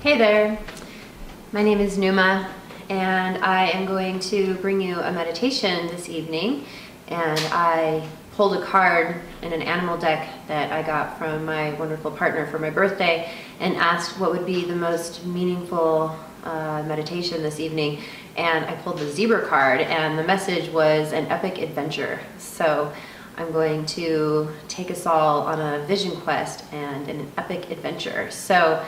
Hey there, my name is Numa and I am going to bring you a meditation this evening, and I pulled a card in an animal deck that I got from my wonderful partner for my birthday and asked what would be the most meaningful meditation this evening, and I pulled the zebra card and the message was an epic adventure. So I'm going to take us all on a vision quest and an epic adventure. So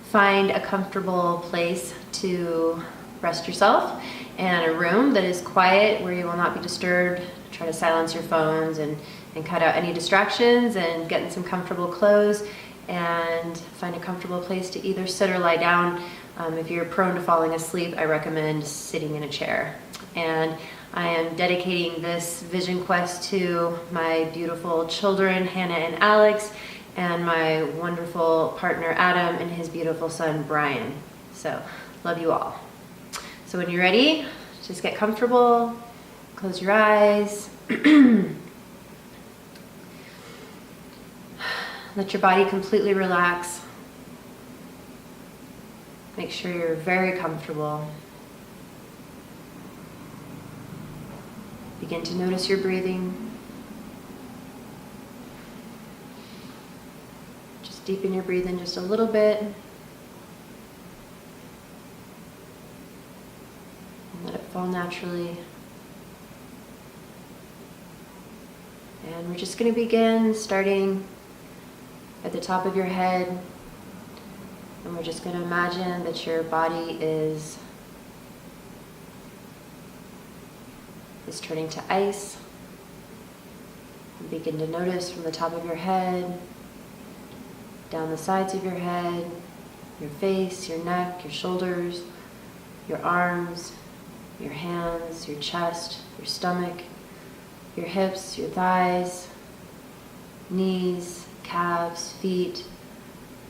find a comfortable place to rest yourself and a room that is quiet where you will not be disturbed. Try to silence your phones and cut out any distractions, and get in some comfortable clothes and find a comfortable place to either sit or lie down. If you're prone to falling asleep, I recommend sitting in a chair. And I am dedicating this vision quest to my beautiful children, Hannah and Alex, and my wonderful partner Adam and his beautiful son Brian. So, love you all. So when you're ready, just get comfortable, close your eyes. Let your body completely relax. Make sure you're very comfortable. Begin to notice your breathing. Deepen your breathing just a little bit. And let it fall naturally. And we're just going to begin starting at the top of your head. And we're just going to imagine that your body is turning to ice. And begin to notice from the top of your head, down the sides of your head, your face, your neck, your shoulders, your arms, your hands, your chest, your stomach, your hips, your thighs, knees, calves, feet.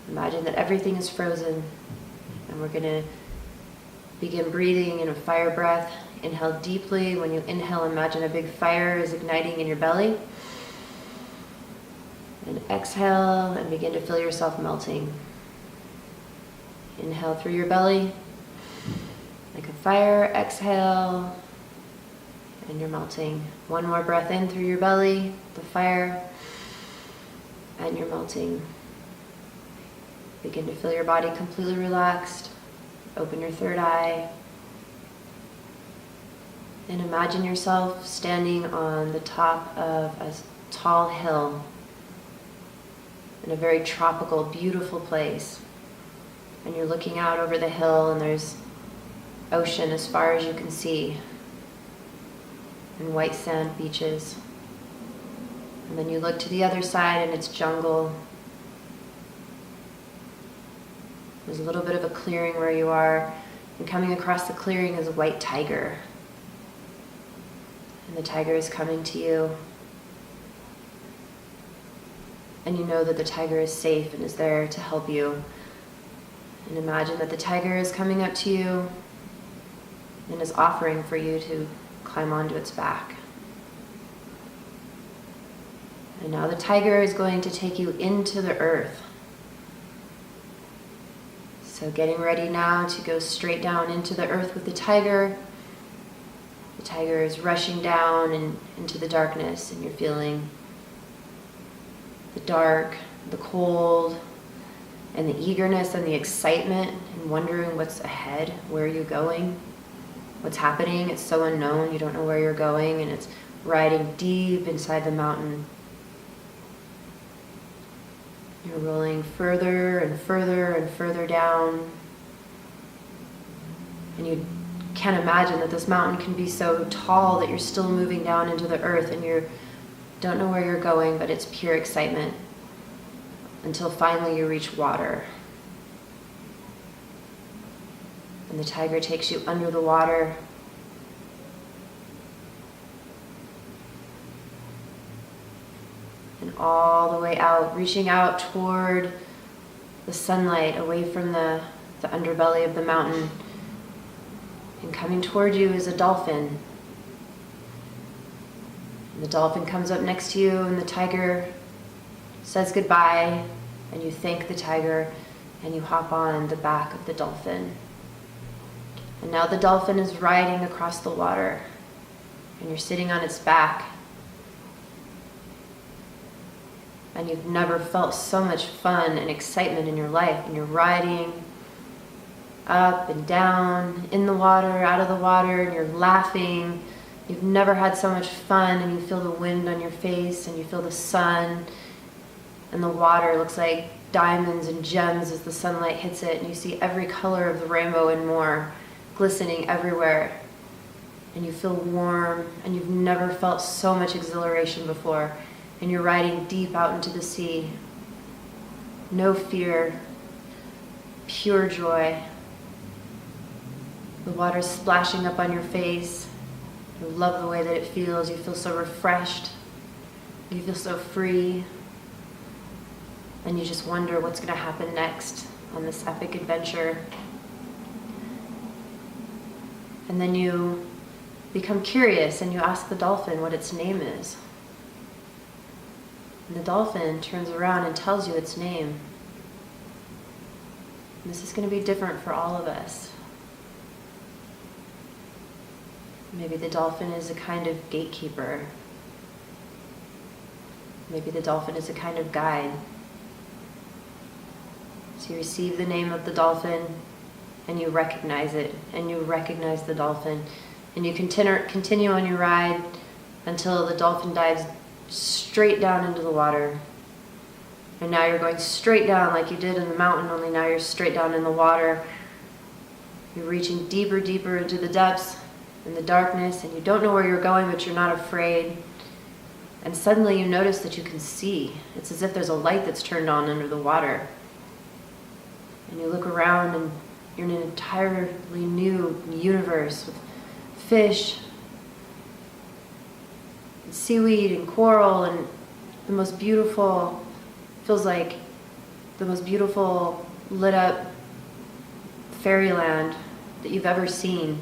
Imagine that everything is frozen, and we're going to begin breathing in a fire breath. Inhale deeply. When you inhale, imagine a big fire is igniting in your belly. And exhale and begin to feel yourself melting. Inhale through your belly like a fire. Exhale and you're melting. One more breath in through your belly, the fire, and you're melting. Begin to feel your body completely relaxed. Open your third eye. And imagine yourself standing on the top of a tall hill in a very tropical, beautiful place. And you're looking out over the hill and there's ocean as far as you can see, and white sand beaches. And then you look to the other side and it's jungle. There's a little bit of a clearing where you are, and coming across the clearing is a white tiger. And the tiger is coming to you. And you know that the tiger is safe and is there to help you. And imagine that the tiger is coming up to you and is offering for you to climb onto its back. And now the tiger is going to take you into the earth. So getting ready now to go straight down into the earth with the tiger. The tiger is rushing down and into the darkness, and you're feeling the dark, the cold, and the eagerness and the excitement, and wondering what's ahead, where are you going, what's happening. It's so unknown, you don't know where you're going, and it's riding deep inside the mountain. You're rolling further and further and further down, and you can't imagine that this mountain can be so tall that you're still moving down into the earth, and you don't know where you're going, but it's pure excitement until finally you reach water. And the tiger takes you under the water. And all the way out, reaching out toward the sunlight, away from the underbelly of the mountain. And coming toward you is a dolphin. And the dolphin comes up next to you, and the tiger says goodbye, and you thank the tiger, and you hop on the back of the dolphin. And now the dolphin is riding across the water, and you're sitting on its back. And you've never felt so much fun and excitement in your life. And you're riding up and down, in the water, out of the water, and you're laughing. You've never had so much fun, and you feel the wind on your face, and you feel the sun, and the water looks like diamonds and gems as the sunlight hits it, and you see every color of the rainbow and more glistening everywhere. And you feel warm, and you've never felt so much exhilaration before. And you're riding deep out into the sea. No fear, pure joy. The water's splashing up on your face. You love the way that it feels. You feel so refreshed. You feel so free. And you just wonder what's going to happen next on this epic adventure. And then you become curious and you ask the dolphin what its name is. And the dolphin turns around and tells you its name. And this is going to be different for all of us. Maybe the dolphin is a kind of gatekeeper. Maybe the dolphin is a kind of guide. So you receive the name of the dolphin, and you recognize it, and you recognize the dolphin, and you continue on your ride until the dolphin dives straight down into the water. And now you're going straight down like you did in the mountain, only now you're straight down in the water. You're reaching deeper, deeper into the depths, in the darkness, and you don't know where you're going, but you're not afraid. And suddenly you notice that you can see. It's as if there's a light that's turned on under the water. And you look around and you're in an entirely new universe with fish, and seaweed and coral, and the most beautiful, feels like the most beautiful lit up fairyland that you've ever seen.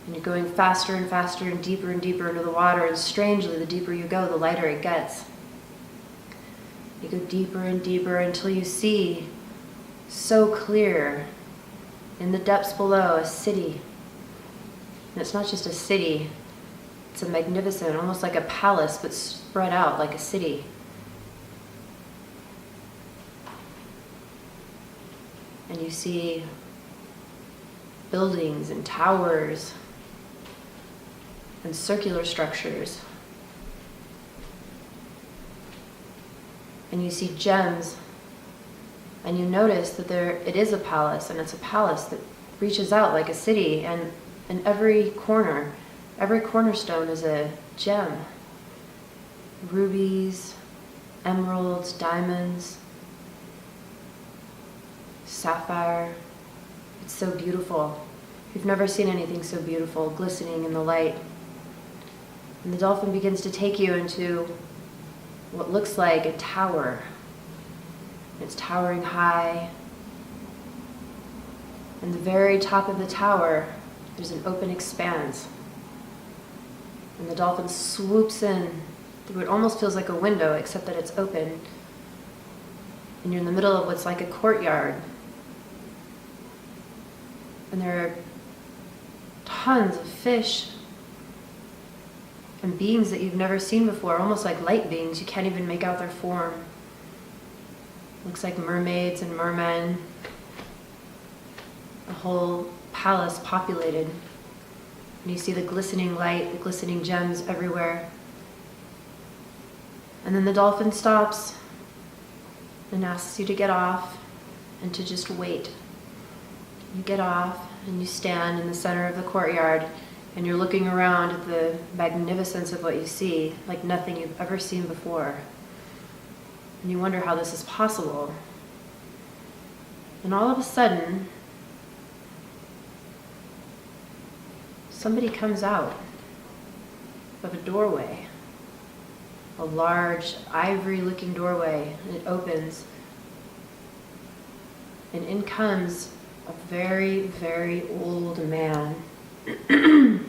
And you're going faster and faster and deeper into the water, and strangely, the deeper you go, the lighter it gets. You go deeper and deeper until you see, so clear, in the depths below, a city. And it's not just a city, it's a magnificent, almost like a palace, but spread out like a city. And you see buildings and towers and circular structures. And you see gems, and you notice that it is a palace, and it's a palace that reaches out like a city, and in every cornerstone is a gem. Rubies, emeralds, diamonds, sapphire. It's so beautiful. You've never seen anything so beautiful, glistening in the light. And the dolphin begins to take you into what looks like a tower. It's towering high. And the very top of the tower, there's an open expanse. And the dolphin swoops in through what almost feels like a window, except that it's open. And you're in the middle of what's like a courtyard. And there are tons of fish and beings that you've never seen before, almost like light beings. You can't even make out their form. Looks like mermaids and mermen. A whole palace populated. And you see the glistening light, the glistening gems everywhere. And then the dolphin stops and asks you to get off and to just wait. You get off and you stand in the center of the courtyard, and you're looking around at the magnificence of what you see, like nothing you've ever seen before. And you wonder how this is possible. And all of a sudden, somebody comes out of a doorway, a large ivory-looking doorway, and it opens, and in comes a very, very old man. And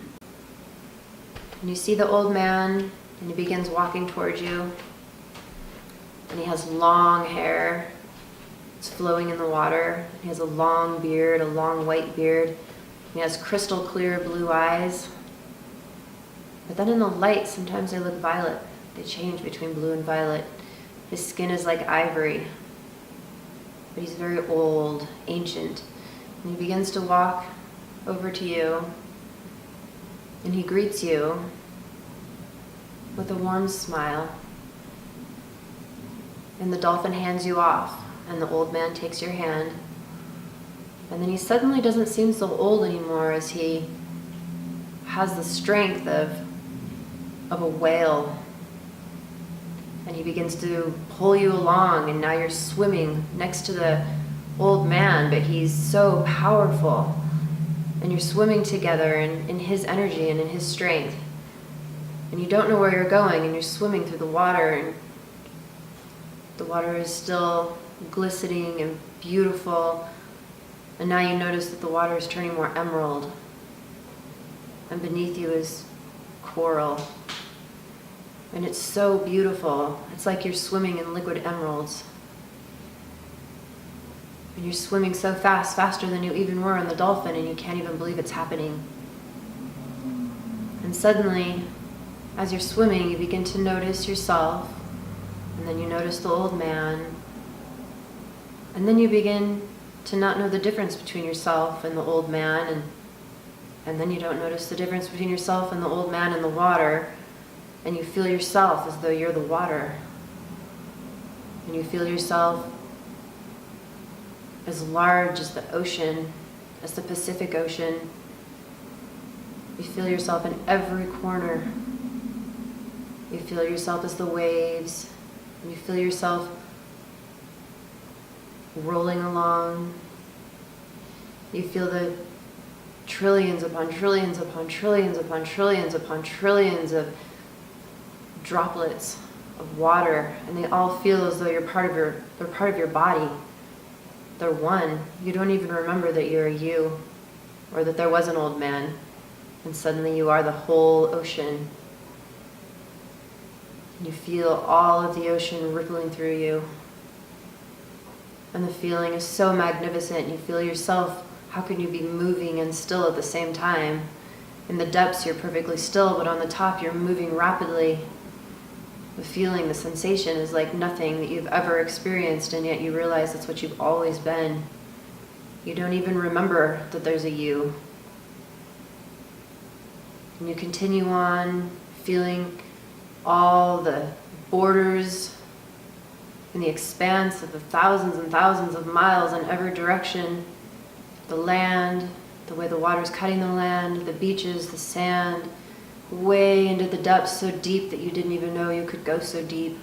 you see the old man, and he begins walking towards you. And he has long hair, It's flowing in the water. He has a long beard, a long white beard. He has crystal clear blue eyes. But then in the light, sometimes they look violet. They change between blue and violet. His skin is like ivory. But he's very old, ancient. And he begins to walk over to you. And he greets you with a warm smile. And the dolphin hands you off. And the old man takes your hand. And then he suddenly doesn't seem so old anymore, as he has the strength of a whale. And he begins to pull you along, and now you're swimming next to the old man, but he's so powerful. And you're swimming together in his energy and in his strength. And you don't know where you're going, and you're swimming through the water, and the water is still glistening and beautiful. And now you notice that the water is turning more emerald. And beneath you is coral. And it's so beautiful. It's like you're swimming in liquid emeralds. And you're swimming so fast, faster than you even were in the dolphin, and you can't even believe it's happening. And suddenly, as you're swimming, you begin to notice yourself, and then you notice the old man, and then you begin to not know the difference between yourself and the old man, and then you don't notice the difference between yourself and the old man in the water, and you feel yourself as though you're the water. And you feel yourself as large as the ocean, as the Pacific Ocean. You feel yourself in every corner. You feel yourself as the waves, and you feel yourself rolling along. You feel the trillions upon trillions upon trillions upon trillions upon trillions of droplets of water, and they all feel as though they're part of your body. They're one. You don't even remember that you're a you, or that there was an old man, and suddenly you are the whole ocean. You feel all of the ocean rippling through you. And the feeling is so magnificent. You feel yourself, how can you be moving and still at the same time? In the depths you're perfectly still, but on the top you're moving rapidly. The feeling, the sensation is like nothing that you've ever experienced, and yet you realize that's what you've always been. You don't even remember that there's a you. And you continue on feeling all the borders and the expanse of the thousands and thousands of miles in every direction. The land, the way the water's cutting the land, the beaches, the sand, way into the depths so deep that you didn't even know you could go so deep.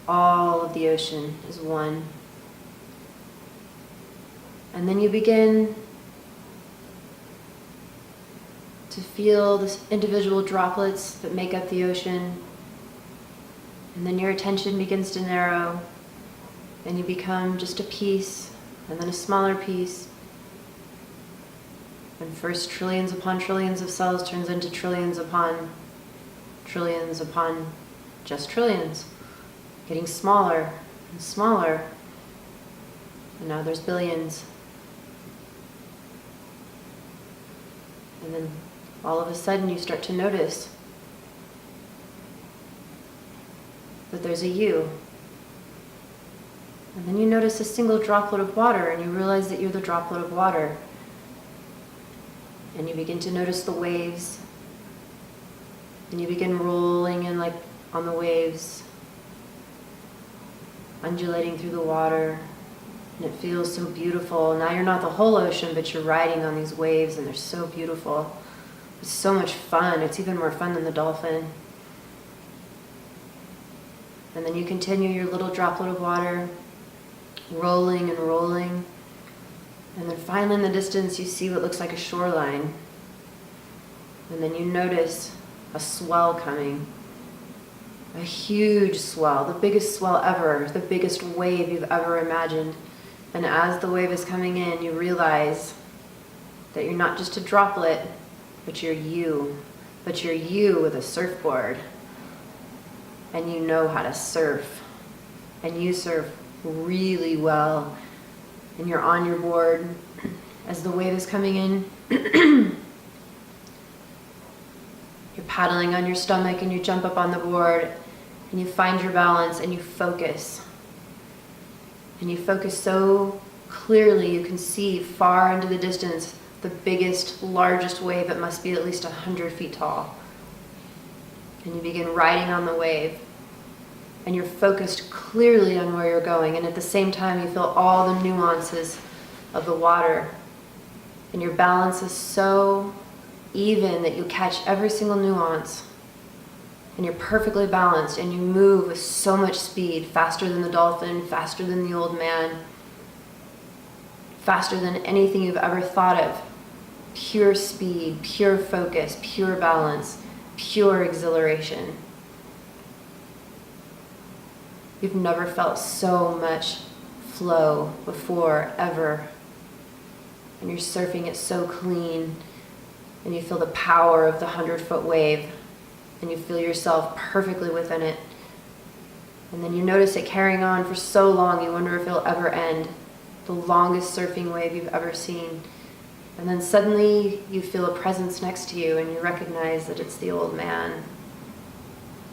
All of the ocean is one. And then you begin to feel the individual droplets that make up the ocean. And then your attention begins to narrow, and you become just a piece, and then a smaller piece. And first trillions upon trillions of cells turns into trillions upon just trillions, getting smaller and smaller. And now there's billions. And then all of a sudden you start to notice that there's a you. And then you notice a single droplet of water, and you realize that you're the droplet of water. And you begin to notice the waves, and you begin rolling in like on the waves, undulating through the water, and it feels so beautiful. Now you're not the whole ocean, but you're riding on these waves, and they're so beautiful. It's so much fun. It's even more fun than the dolphin. And then you continue your little droplet of water, rolling and rolling. And then finally in the distance you see what looks like a shoreline. And then you notice a swell coming. A huge swell, the biggest swell ever, the biggest wave you've ever imagined. And as the wave is coming in, you realize that you're not just a droplet, but you're you. But you're you with a surfboard. And you know how to surf. And you surf really well, and you're on your board as the wave is coming in. You're paddling on your stomach and you jump up on the board and you find your balance and you focus. And you focus so clearly you can see far into the distance the biggest, largest wave. It must be at least 100 feet tall. And you begin riding on the wave. And you're focused clearly on where you're going. And at the same time you feel all the nuances of the water. And your balance is so even that you catch every single nuance, and you're perfectly balanced, and you move with so much speed, faster than the dolphin, faster than the old man, faster than anything you've ever thought of. Pure speed, pure focus, pure balance, pure exhilaration. You've never felt so much flow before, ever. And you're surfing it so clean. And you feel the power of the 100-foot wave, and you feel yourself perfectly within it. And then you notice it carrying on for so long, you wonder if it'll ever end. The longest surfing wave you've ever seen. And then suddenly you feel a presence next to you, and you recognize that it's the old man.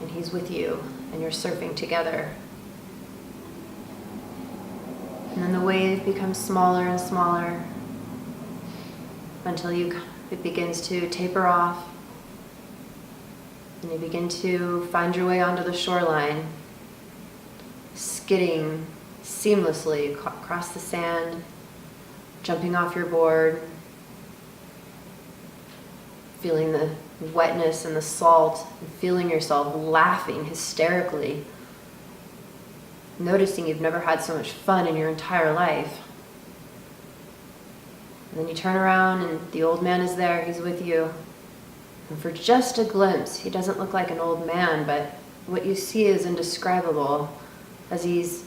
And he's with you, and you're surfing together. And then the wave becomes smaller and smaller until it begins to taper off, and you begin to find your way onto the shoreline, skidding seamlessly across the sand, jumping off your board, feeling the wetness and the salt, and feeling yourself laughing hysterically, noticing you've never had so much fun in your entire life. And then you turn around and the old man is there, he's with you. And for just a glimpse, he doesn't look like an old man, but what you see is indescribable, as it's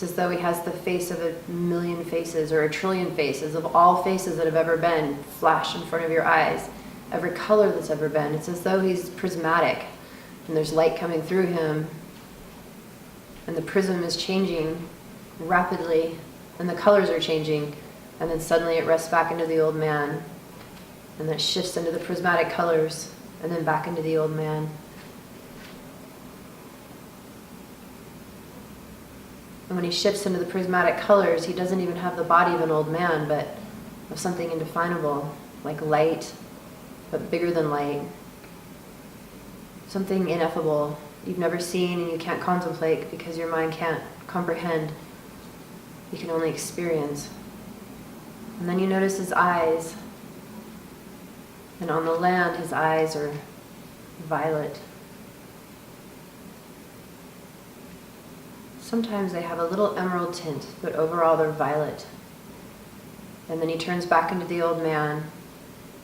as though he has the face of 1,000,000 faces or 1,000,000,000,000 faces, of all faces that have ever been, flash in front of your eyes, every color that's ever been. It's as though he's prismatic, and there's light coming through him, and the prism is changing rapidly, and the colors are changing. And then suddenly it rests back into the old man, and then it shifts into the prismatic colors, and then back into the old man. And when he shifts into the prismatic colors, he doesn't even have the body of an old man, but of something indefinable, like light, but bigger than light. Something ineffable you've never seen and you can't contemplate because your mind can't comprehend. You can only experience. And then you notice his eyes. And on the land, his eyes are violet. Sometimes they have a little emerald tint, but overall they're violet. And then he turns back into the old man,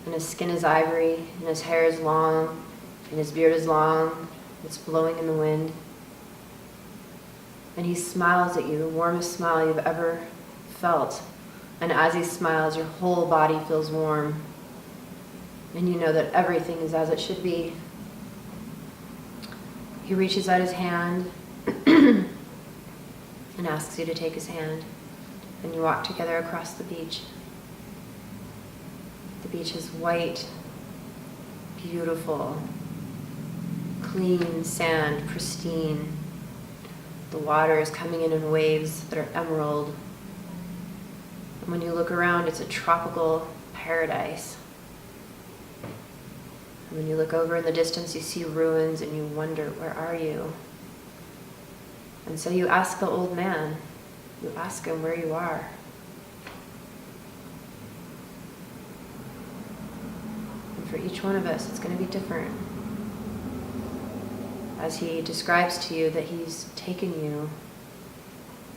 and his skin is ivory, and his hair is long, and his beard is long, it's blowing in the wind. And he smiles at you, the warmest smile you've ever felt. And as he smiles, your whole body feels warm. And you know that everything is as it should be. He reaches out his hand and asks you to take his hand. And you walk together across the beach. The beach is white, beautiful, clean sand, pristine. The water is coming in waves that are emerald. And when you look around, it's a tropical paradise. And when you look over in the distance, you see ruins and you wonder, where are you? And so you ask the old man, you ask him where you are. And for each one of us, it's going to be different. As he describes to you that he's taken you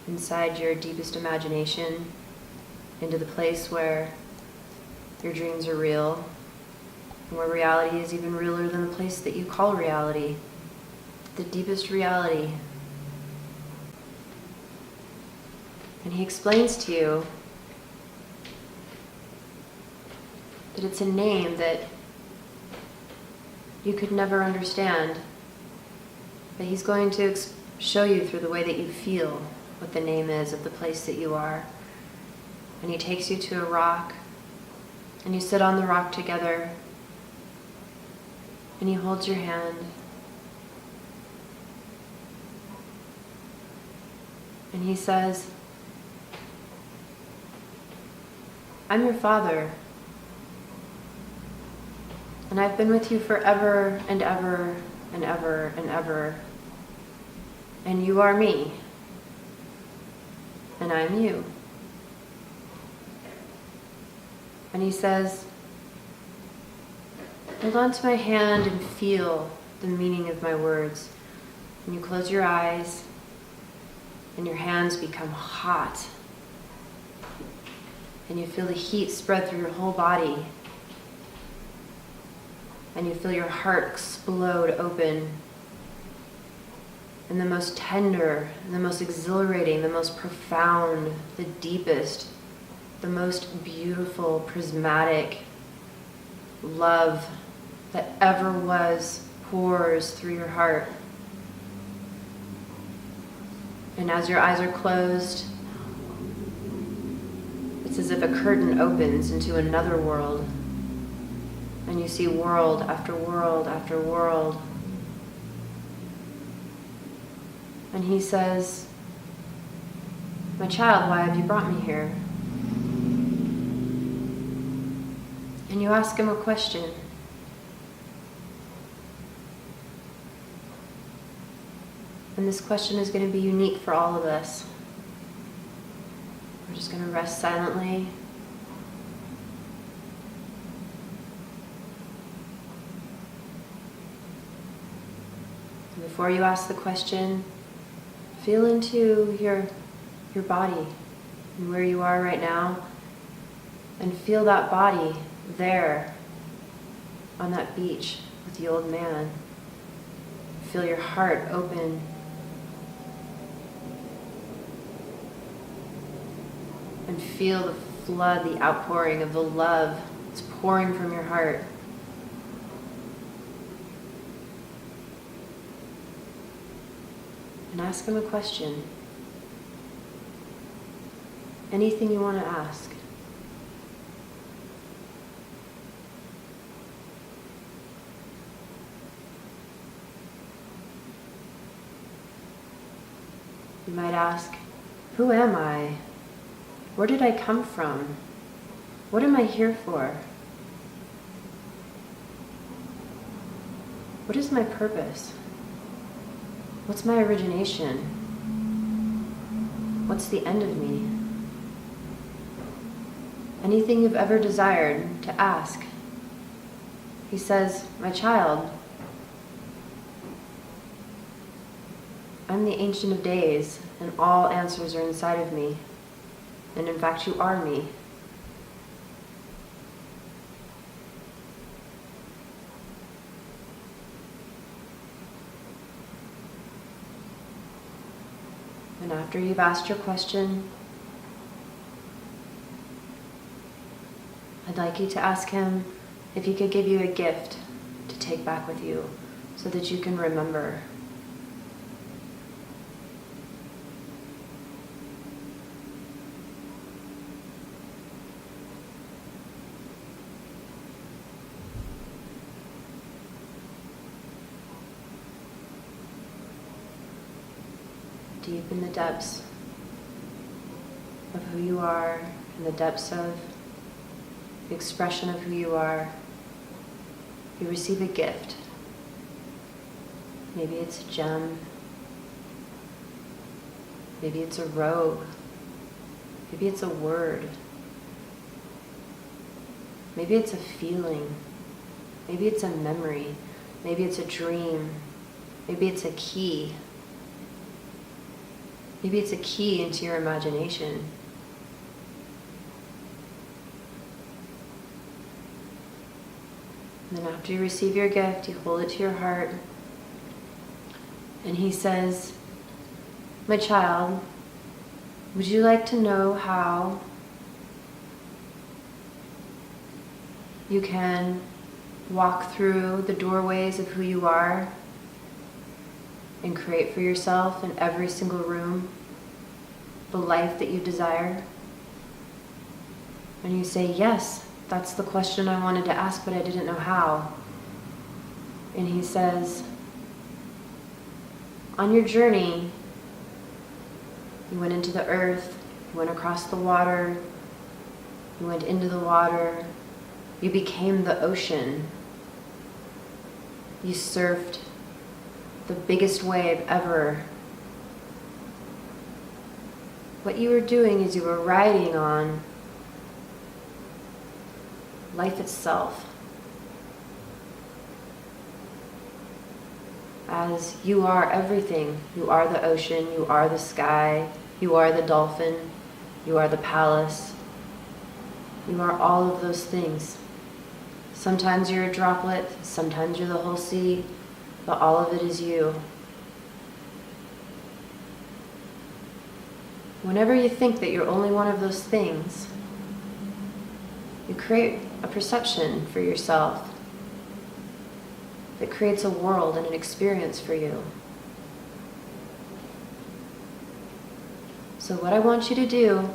inside your deepest imagination, into the place where your dreams are real, and where reality is even realer than the place that you call reality, the deepest reality. And he explains to you that it's a name that you could never understand, but he's going to show you through the way that you feel what the name is of the place that you are. And he takes you to a rock, and you sit on the rock together, and he holds your hand. And he says, I'm your father, and I've been with you forever and ever and ever and ever, and you are me, and I'm you. And he says, hold on to my hand and feel the meaning of my words. And you close your eyes, and your hands become hot. And you feel the heat spread through your whole body. And you feel your heart explode open. And the most tender, the most exhilarating, the most profound, the deepest, the most beautiful, prismatic love that ever was pours through your heart. And as your eyes are closed, it's as if a curtain opens into another world, and you see world after world after world. And he says, my child, why have you brought me here? And you ask him a question. And this question is going to be unique for all of us. We're just going to rest silently. And before you ask the question, feel into your body and where you are right now, and feel that body there on that beach with the old man. Feel your heart open. And feel the flood, the outpouring of the love that's pouring from your heart. And ask him a question. Anything you want to ask. You might ask, who am I? Where did I come from? What am I here for? What is my purpose? What's my origination? What's the end of me? Anything you've ever desired to ask. He says, my child, I'm the Ancient of Days, and all answers are inside of me. And in fact, you are me. And after you've asked your question, I'd like you to ask him if he could give you a gift to take back with you so that you can remember. Deep in the depths of who you are, in the depths of the expression of who you are, you receive a gift. Maybe it's a gem. Maybe it's a robe. Maybe it's a word. Maybe it's a feeling. Maybe it's a memory. Maybe it's a dream. Maybe it's a key. Maybe it's a key into your imagination. And then after you receive your gift, you hold it to your heart. And he says, my child, would you like to know how you can walk through the doorways of who you are and create for yourself in every single room the life that you desire? And you say, yes, that's the question I wanted to ask, but I didn't know how. And he says, on your journey, you went into the earth, you went across the water, you went into the water, you became the ocean. You surfed the biggest wave ever. What you were doing is you were riding on life itself. As you are everything. You are the ocean, you are the sky, you are the dolphin, you are the palace. You are all of those things. Sometimes you're a droplet, sometimes you're the whole sea, but all of it is you. Whenever you think that you're only one of those things, you create a perception for yourself that creates a world and an experience for you. So what I want you to do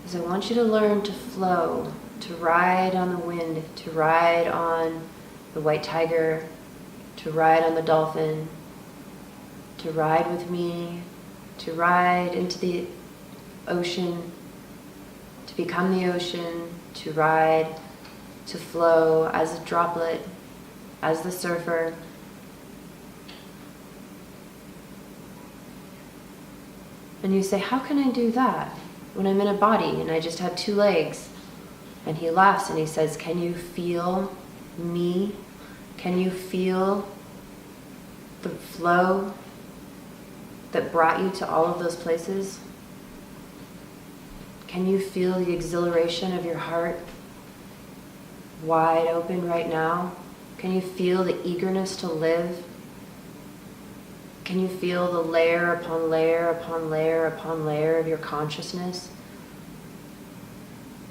is I want you to learn to flow, to ride on the wind, to ride on the white tiger, to ride on the dolphin, to ride with me, to ride into the ocean, to become the ocean, to ride, to flow as a droplet, as the surfer. And you say, how can I do that when I'm in a body and I just have 2 legs? And he laughs and he says, can you feel me? Can you feel the flow that brought you to all of those places? Can you feel the exhilaration of your heart wide open right now? Can you feel the eagerness to live? Can you feel the layer upon layer upon layer upon layer of your consciousness?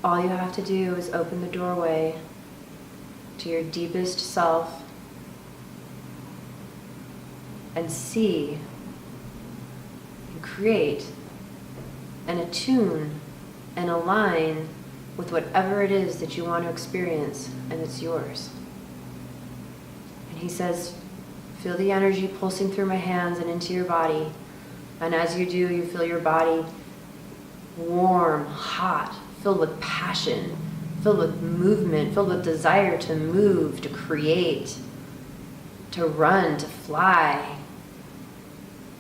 All you have to do is open the doorway to your deepest self and see and create and attune and align with whatever it is that you want to experience, and it's yours. And he says, feel the energy pulsing through my hands and into your body. And as you do, you feel your body warm, hot, filled with passion, filled with movement, filled with desire to move, to create, to run, to fly.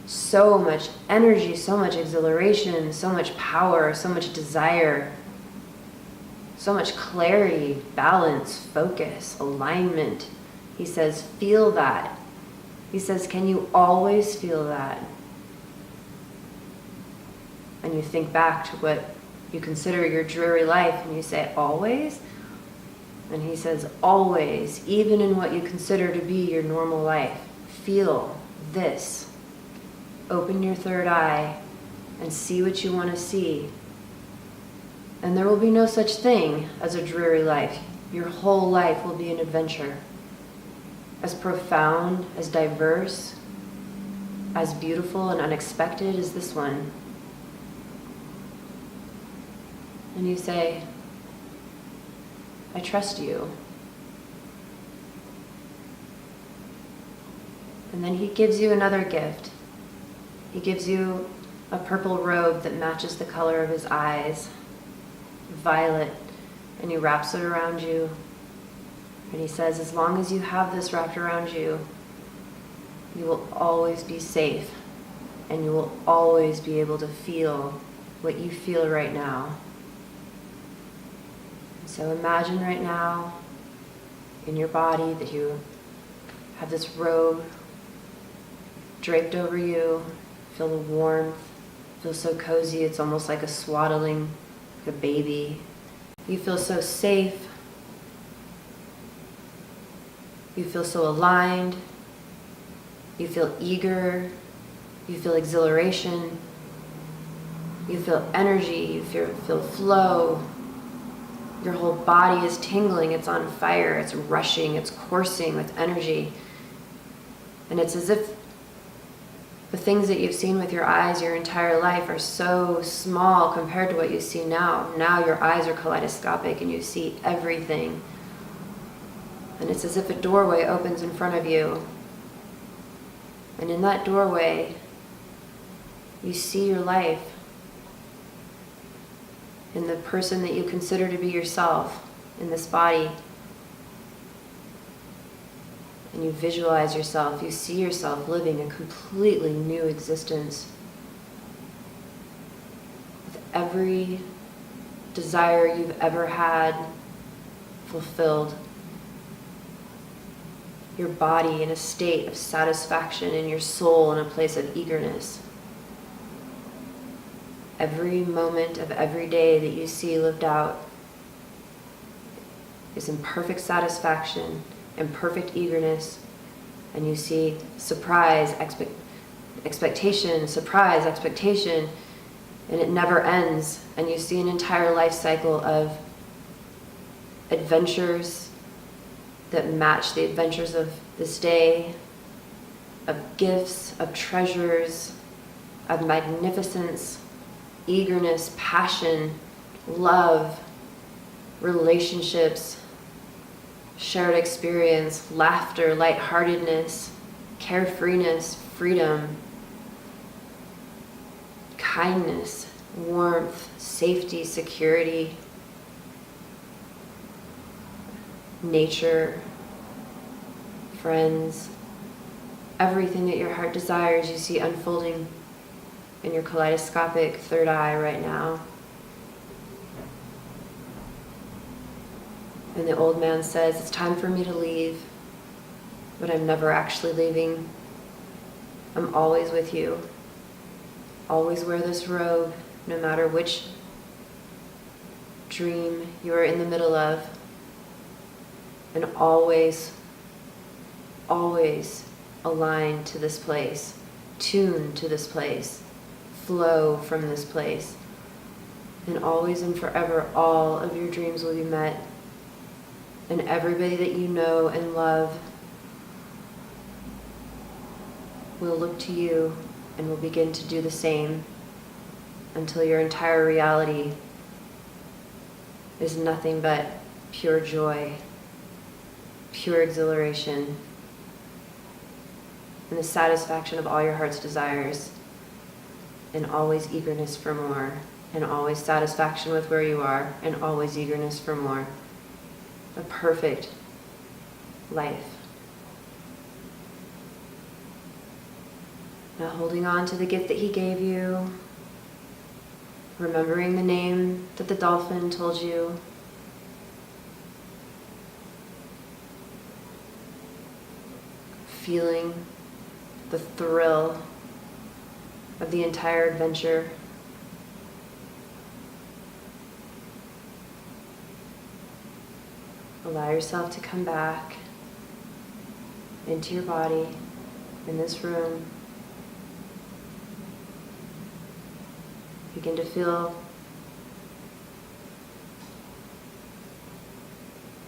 So much energy, so much exhilaration, so much power, so much desire, so much clarity, balance, focus, alignment. He says, feel that. He says, can you always feel that? And you think back to what you consider your dreary life and you say, always? And he says, always, even in what you consider to be your normal life, feel this. Open your third eye and see what you want to see. And there will be no such thing as a dreary life. Your whole life will be an adventure. As profound, as diverse, as beautiful and unexpected as this one. And you say, I trust you. And then he gives you another gift. He gives you a purple robe that matches the color of his eyes, violet, and he wraps it around you. And he says, as long as you have this wrapped around you, you will always be safe, and you will always be able to feel what you feel right now. So imagine right now in your body that you have this robe draped over you. Feel the warmth, feel so cozy, it's almost like a swaddling, like a baby. You feel so safe. You feel so aligned. You feel eager. You feel exhilaration. You feel energy. You feel flow. Your whole body is tingling. It's on fire. It's rushing. It's coursing with energy. And it's as if The things that you've seen with your eyes your entire life are so small compared to what you see now. Now your eyes are kaleidoscopic and you see everything. And it's as if a doorway opens in front of you. And in that doorway, you see your life in the person that you consider to be yourself in this body. And you visualize yourself, you see yourself living a completely new existence. With every desire you've ever had fulfilled. Your body in a state of satisfaction and your soul in a place of eagerness. Every moment of every day that you see lived out is in perfect satisfaction and perfect eagerness, and you see surprise, expectation, surprise, expectation, and it never ends, and you see an entire life cycle of adventures that match the adventures of this day, of gifts, of treasures, of magnificence, eagerness, passion, love, relationships, shared experience, laughter, lightheartedness, carefreeness, freedom, kindness, warmth, safety, security, nature, friends, everything that your heart desires you see unfolding in your kaleidoscopic third eye right now. And the old man says, it's time for me to leave, but I'm never actually leaving. I'm always with you. Always wear this robe, no matter which dream you are in the middle of. And always, always align to this place, tune to this place, flow from this place. And always and forever, all of your dreams will be met. And everybody that you know and love will look to you and will begin to do the same until your entire reality is nothing but pure joy, pure exhilaration, and the satisfaction of all your heart's desires, and always eagerness for more, and always satisfaction with where you are, and always eagerness for more. A perfect life. Now holding on to the gift that he gave you, remembering the name that the dolphin told you, feeling the thrill of the entire adventure. Allow yourself to come back into your body in this room. Begin to feel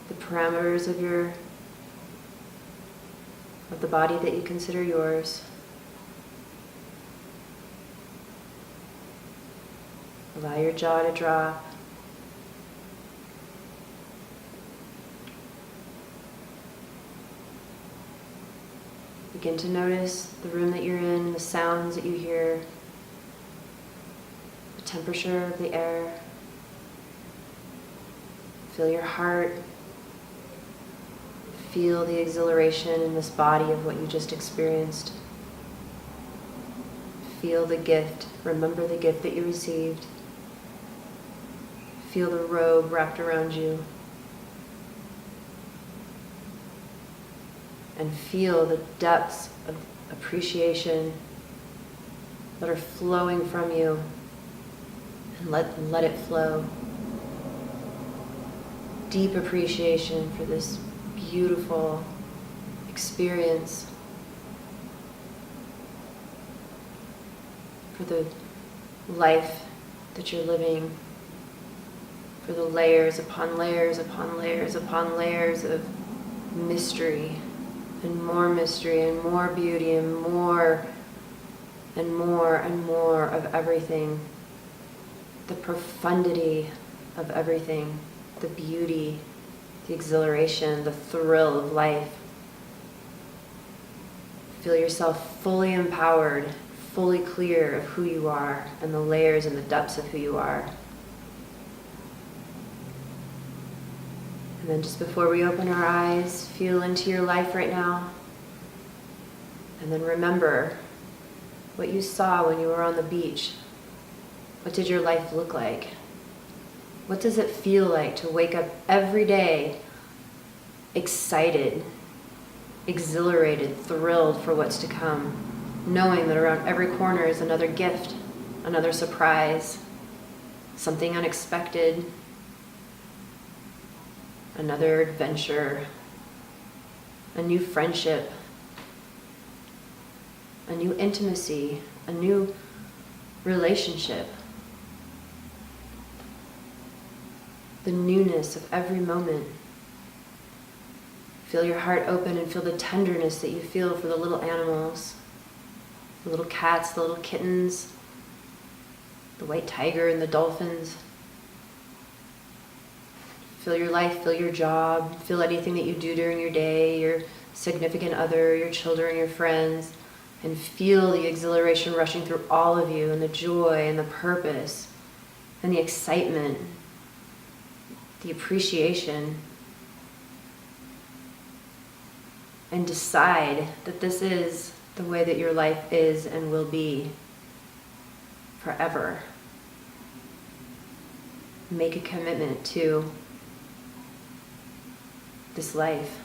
the parameters of the body that you consider yours. Allow your jaw to drop. Begin to notice the room that you're in, the sounds that you hear, the temperature of the air. Feel your heart. Feel the exhilaration in this body of what you just experienced. Feel the gift. Remember the gift that you received. Feel the robe wrapped around you. And feel the depths of appreciation that are flowing from you. And let it flow. Deep appreciation for this beautiful experience, for the life that you're living, for the layers upon layers upon layers upon layers of mystery and more beauty and more and more of everything, the profundity of everything, the beauty, the exhilaration, the thrill of life. Feel yourself fully empowered, fully clear of who you are and the layers and the depths of who you are. And then just before we open our eyes, feel into your life right now. And then remember what you saw when you were on the beach. What did your life look like? What does it feel like to wake up every day excited, exhilarated, thrilled for what's to come, knowing that around every corner is another gift, another surprise, something unexpected, another adventure, a new friendship, a new intimacy, a new relationship. The newness of every moment. Feel your heart open and feel the tenderness that you feel for the little animals, the little cats, the little kittens, the white tiger and the dolphins. Feel your life, feel your job, feel anything that you do during your day, your significant other, your children, your friends, and feel the exhilaration rushing through all of you, and the joy and the purpose and the excitement, the appreciation. And decide that this is the way that your life is and will be forever. Make a commitment to this life,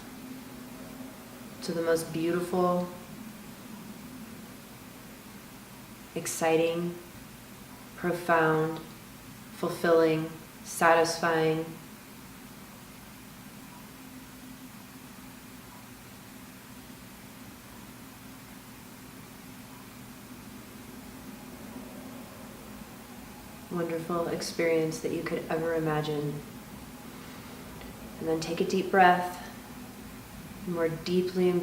to the most beautiful, exciting, profound, fulfilling, satisfying, wonderful experience that you could ever imagine. And then take a deep breath, more deeply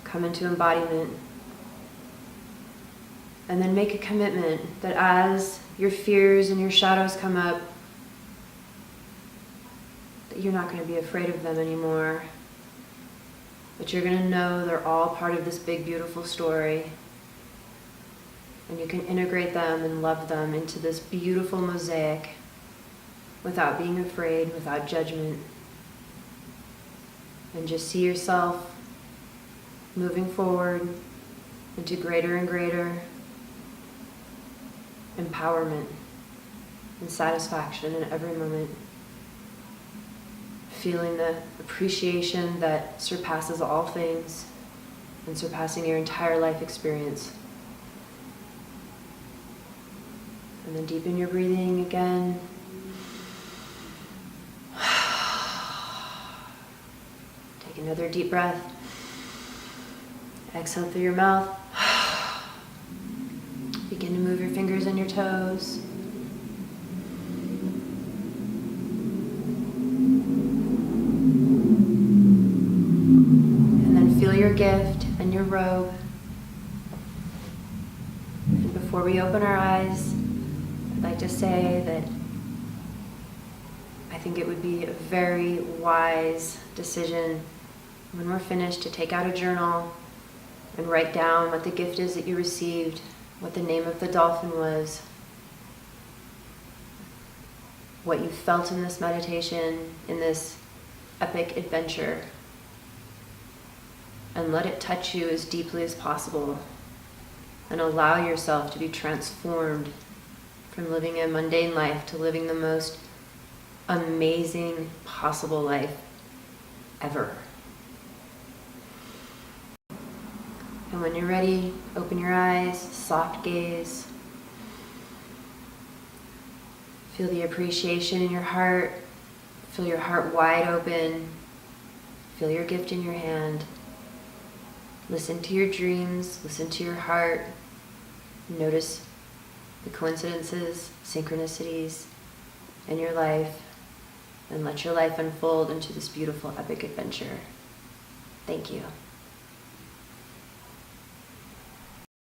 come into embodiment. And then make a commitment that as your fears and your shadows come up, that you're not going to be afraid of them anymore. But you're going to know they're all part of this big, beautiful story. And you can integrate them and love them into this beautiful mosaic without being afraid, without judgment. And just see yourself moving forward into greater and greater empowerment and satisfaction in every moment. Feeling the appreciation that surpasses all things and surpassing your entire life experience. And then deepen your breathing again. Take another deep breath. Exhale through your mouth. Begin to move your fingers and your toes. And then feel your gift and your robe. And before we open our eyes, I'd like to say that I think it would be a very wise decision when we're finished to take out a journal and write down what the gift is that you received, what the name of the dolphin was, what you felt in this meditation, in this epic adventure, and let it touch you as deeply as possible, and allow yourself to be transformed from living a mundane life to living the most amazing possible life ever. And when you're ready, open your eyes, soft gaze. Feel the appreciation in your heart. Feel your heart wide open. Feel your gift in your hand. Listen to your dreams, listen to your heart. Notice the coincidences, synchronicities in your life, and let your life unfold into this beautiful epic adventure. Thank you.